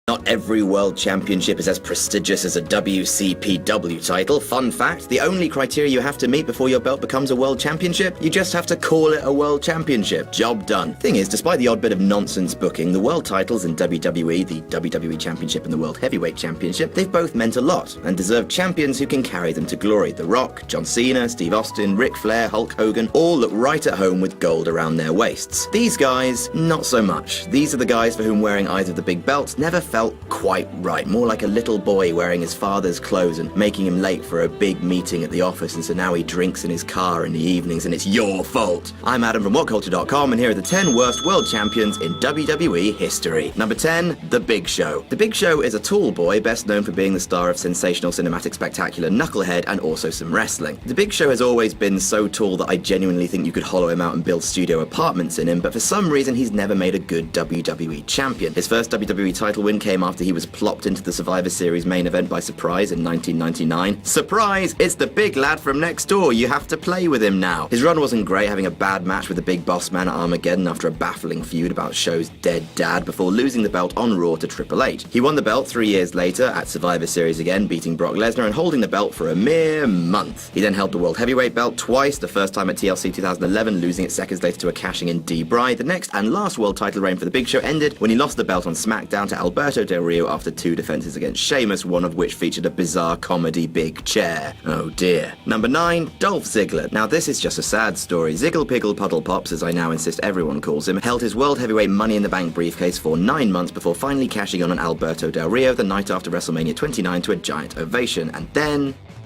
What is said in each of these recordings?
Not every world championship is as prestigious as a WCPW title. Fun fact, the only criteria you have to meet before your belt becomes a world championship, you just have to call it a world championship. Job done. Thing is, despite the odd bit of nonsense booking, the world titles in WWE, the WWE Championship and the World Heavyweight Championship, they've both meant a lot, and deserve champions who can carry them to glory. The Rock, John Cena, Steve Austin, Ric Flair, Hulk Hogan, all look right at home with gold around their waists. These guys, not so much. These are the guys for whom wearing either of the big belts never felt quite right. More like a little boy wearing his father's clothes and making him late for a big meeting at the office, and so now he drinks in his car in the evenings and it's your fault. I'm Adam from WhatCulture.com, and here are the 10 worst world champions in WWE history. Number 10, The Big Show. The Big Show is a tall boy, best known for being the star of sensational cinematic spectacular Knucklehead and also some wrestling. The Big Show has always been so tall that I genuinely think you could hollow him out and build studio apartments in him, but for some reason he's never made a good WWE champion. His first WWE title win came after he was plopped into the Survivor Series main event by surprise in 1999. Surprise! It's the big lad from next door. You have to play with him now. His run wasn't great, having a bad match with the Big Boss Man at Armageddon after a baffling feud about Show's dead dad before losing the belt on Raw to Triple H. He won the belt 3 years later at Survivor Series again, beating Brock Lesnar and holding the belt for a mere month. He then held the World Heavyweight belt twice, the first time at TLC 2011, losing it seconds later to a cashing-in D-Bry. The next and last world title reign for the Big Show ended when he lost the belt on SmackDown to Alberto Del Rio after 2 defenses against Sheamus, one of which featured a bizarre comedy big chair. Oh dear. Number 9, Dolph Ziggler. Now this is just a sad story. Ziggle Piggle Puddle Pops, as I now insist everyone calls him, held his World Heavyweight Money in the Bank briefcase for 9 months before finally cashing in on Alberto Del Rio the night after WrestleMania 29 to a giant ovation.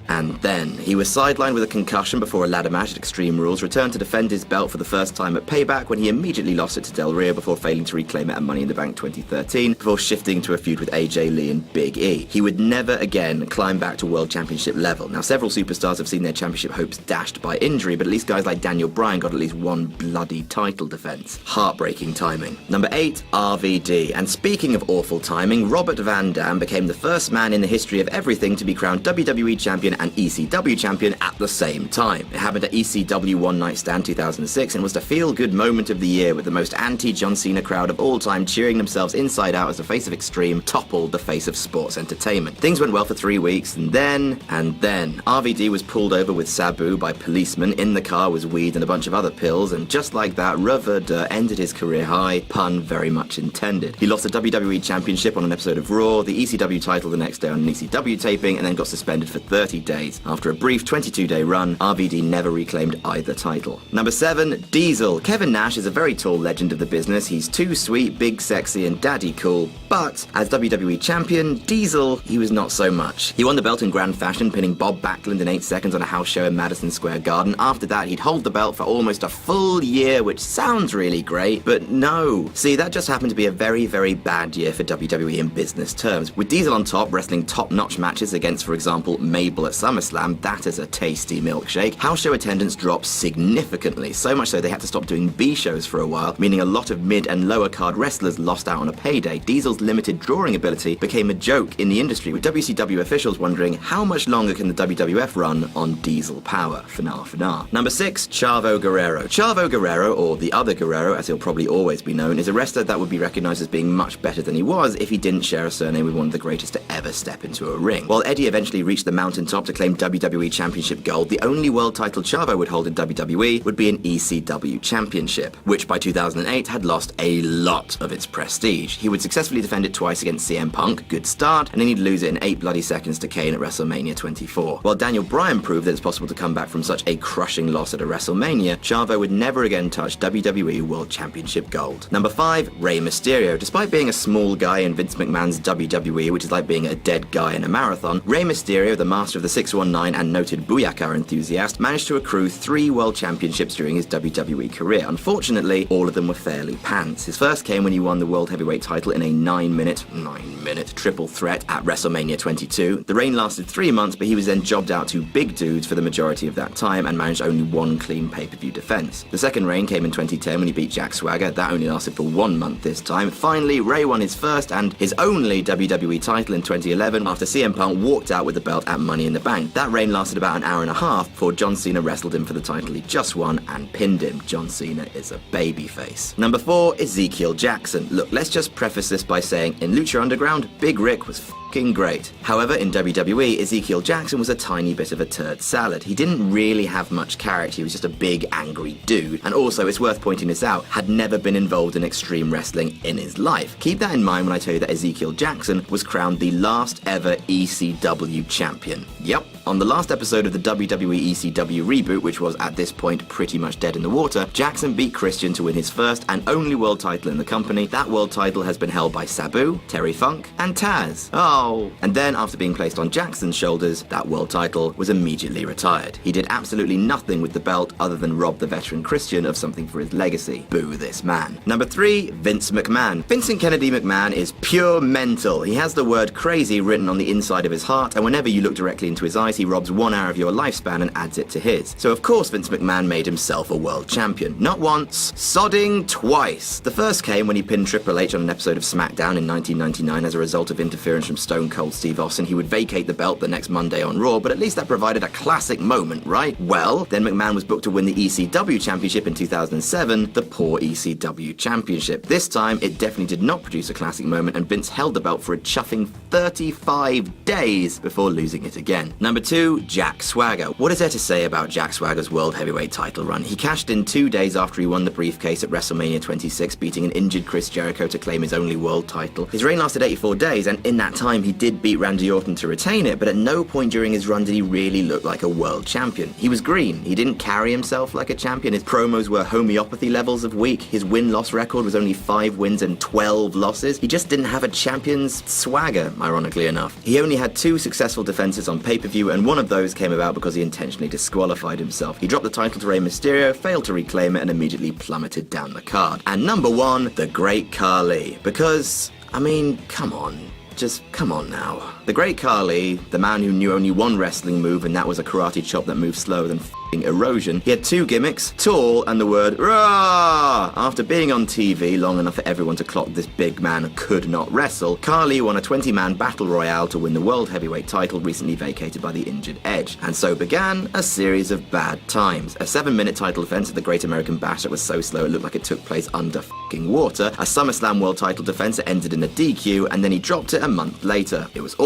And then he was sidelined with a concussion before a ladder match at Extreme Rules, returned to defend his belt for the first time at Payback when he immediately lost it to Del Rio before failing to reclaim it at Money in the Bank 2013, before shifting to a feud with AJ Lee and Big E. He would never again climb back to World Championship level. Now, several superstars have seen their championship hopes dashed by injury, but at least guys like Daniel Bryan got at least one bloody title defense. Heartbreaking timing. Number 8, RVD. And speaking of awful timing, Robert Van Dam became the first man in the history of everything to be crowned WWE Champion and ECW champion at the same time. It happened at ECW One Night Stand 2006 and was the feel-good moment of the year, with the most anti-John Cena crowd of all time cheering themselves inside out as the face of Extreme toppled the face of sports entertainment. Things went well for 3 weeks, and then RVD was pulled over with Sabu by policemen. In the car was weed and a bunch of other pills, and just like that, Reverde ended his career high, pun very much intended. He lost the WWE Championship on an episode of Raw, the ECW title the next day on an ECW taping, and then got suspended for 30 days. After a brief 22-day run, RVD never reclaimed either title. Number 7, Diesel. Kevin Nash is a very tall legend of the business. He's too sweet, big, sexy, and daddy cool. But as WWE champion, Diesel, he was not so much. He won the belt in grand fashion, pinning Bob Backlund in 8 seconds on a house show in Madison Square Garden. After that, he'd hold the belt for almost a full year, which sounds really great, but no. See, that just happened to be a very, very bad year for WWE in business terms. With Diesel on top, wrestling top-notch matches against, for example, Mabel at SummerSlam, that is a tasty milkshake. House show attendance dropped significantly, so much so they had to stop doing B shows for a while, meaning a lot of mid and lower card wrestlers lost out on a payday. Diesel's limited drawing ability became a joke in the industry, with WCW officials wondering how much longer can the WWF run on Diesel power. Finale. Number 6, Chavo Guerrero. Chavo Guerrero, or the other Guerrero as he'll probably always be known, is a wrestler that would be recognized as being much better than he was if he didn't share a surname with one of the greatest to ever step into a ring. While Eddie eventually reached the mountaintop to claim WWE Championship gold, the only world title Chavo would hold in WWE would be an ECW Championship, which by 2008 had lost a lot of its prestige. He would successfully defend it twice against CM Punk, good start, and then he'd lose it in 8 bloody seconds to Kane at WrestleMania 24. While Daniel Bryan proved that it's possible to come back from such a crushing loss at a WrestleMania, Chavo would never again touch WWE World Championship gold. Number 5, Rey Mysterio. Despite being a small guy in Vince McMahon's WWE, which is like being a dead guy in a marathon, Rey Mysterio, the master of the 619 and noted Booyakah enthusiast, managed to accrue 3 world championships during his WWE career. Unfortunately, all of them were fairly pants. His first came when he won the World Heavyweight title in a 9-minute triple threat at WrestleMania 22. The reign lasted 3 months, but he was then jobbed out to big dudes for the majority of that time and managed only 1 clean pay-per-view defense. The second reign came in 2010 when he beat Jack Swagger. That only lasted for 1 month this time. Finally, Rey won his first and his only WWE title in 2011 after CM Punk walked out with the belt at Money in the Bank. That reign lasted about an hour and a half before John Cena wrestled him for the title he just won and pinned him. John Cena is a babyface. Number 4, Ezekiel Jackson. Look, let's just preface this by saying in Lucha Underground, around, Big Rick was f***ing great. However, in WWE, Ezekiel Jackson was a tiny bit of a turd salad. He didn't really have much character, he was just a big, angry dude. And also, it's worth pointing this out, had never been involved in extreme wrestling in his life. Keep that in mind when I tell you that Ezekiel Jackson was crowned the last ever ECW champion. Yep. On the last episode of the WWE ECW reboot, which was at this point pretty much dead in the water, Jackson beat Christian to win his first and only world title in the company. That world title has been held by Sabu, Terry Funk, and Taz. Oh. And then, after being placed on Jackson's shoulders, that world title was immediately retired. He did absolutely nothing with the belt other than rob the veteran Christian of something for his legacy. Boo this man. Number 3, Vince McMahon. Vincent Kennedy McMahon is pure mental. He has the word crazy written on the inside of his heart, and whenever you look directly into his eyes, he robs 1 hour of your lifespan and adds it to his. So of course Vince McMahon made himself a world champion. Not once, sodding twice. The first came when he pinned Triple H on an episode of SmackDown in 1999 as a result of interference from Stone Cold Steve Austin. He would vacate the belt the next Monday on Raw, but at least that provided a classic moment, right? Well, then McMahon was booked to win the ECW Championship in 2007, the poor ECW Championship. This time, it definitely did not produce a classic moment, and Vince held the belt for a chuffing 35 days before losing it again. Number 2, Jack Swagger. What is there to say about Jack Swagger's World Heavyweight title run? He cashed in 2 days after he won the briefcase at WrestleMania 26, beating an injured Chris Jericho to claim his only world title. His reign lasted 84 days, and in that time he did beat Randy Orton to retain it, but at no point during his run did he really look like a world champion. He was green. He didn't carry himself like a champion. His promos were homeopathy levels of weak. His win-loss record was only 5 wins and 12 losses. He just didn't have a champion's swagger, ironically enough. He only had 2 successful defenses on pay-per-view, and one of those came about because he intentionally disqualified himself. He dropped the title to Rey Mysterio, failed to reclaim it, and immediately plummeted down the card. And number 1, the Great Khali. Because, I mean, come on. Just come on now. The Great Khali, the man who knew only one wrestling move, and that was a karate chop that moved slower than erosion. He had 2 gimmicks, tall and the word "Rah!" After being on TV long enough for everyone to clock this big man could not wrestle, Khali won a 20-man battle royale to win the World Heavyweight title recently vacated by the injured Edge. And so began a series of bad times. A 7-minute title defense at the Great American Bash that was so slow it looked like it took place under water. A SummerSlam World title defense that ended in a DQ, and then he dropped it a month later. It was